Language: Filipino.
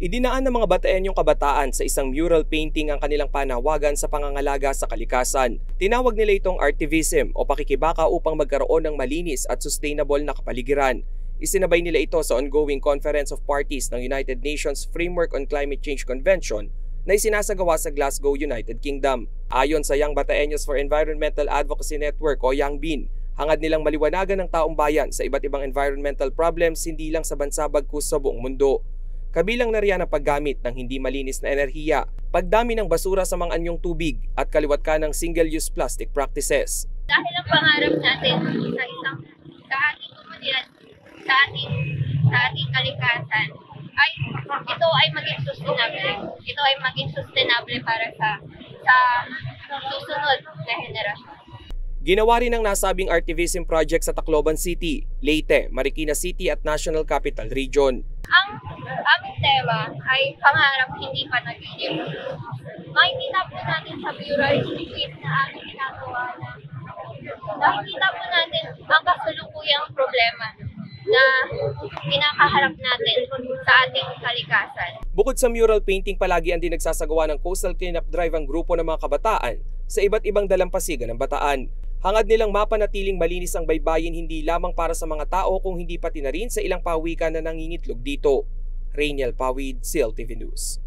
Idinaan ng mga Bataenyong kabataan sa isang mural painting ang kanilang panawagan sa pangangalaga sa kalikasan. Tinawag nila itong artivism o pakikibaka upang magkaroon ng malinis at sustainable na kapaligiran. Isinabay nila ito sa ongoing Conference of Parties ng United Nations Framework on Climate Change Convention na isinasagawa sa Glasgow, United Kingdom. Ayon sa Young Bataeños for Environmental Advocacy Network o YOUNG-BEAN, hangad nilang maliwanagan ng taong bayan sa iba't ibang environmental problems hindi lang sa bansa bagkus sa buong mundo. Kabilang na riyan ang paggamit ng hindi malinis na enerhiya, pagdami ng basura sa mga anyong tubig at kaliwat ka ng single-use plastic practices. Dahil ang pangarap natin sa ating komunidad, sa ating kalikasan, ay ito ay maging sustainable. Ito ay maging sustainable para sa susunod na henerasyon. Ginawa rin ang nasabing artivism project sa Tacloban City, Leyte, Marikina City at National Capital Region. Ang aming tema ay pangarap hindi pa nagiging. Makikita po natin sa mural script na aming ginagawa na makikita po natin ang kasalukuyang problema na kinakaharap natin sa ating kalikasan. Bukod sa mural painting, palagi ang din nagsasagawa ng Coastal Cleanup Drive ang grupo ng mga kabataan sa iba't ibang dalampasigan ng Bataan. Hangad nilang mapanatiling malinis ang baybayin hindi lamang para sa mga tao kung hindi pati na rin sa ilang pawikan na nangingitlog dito. Rainiel Pawid, CLTV News.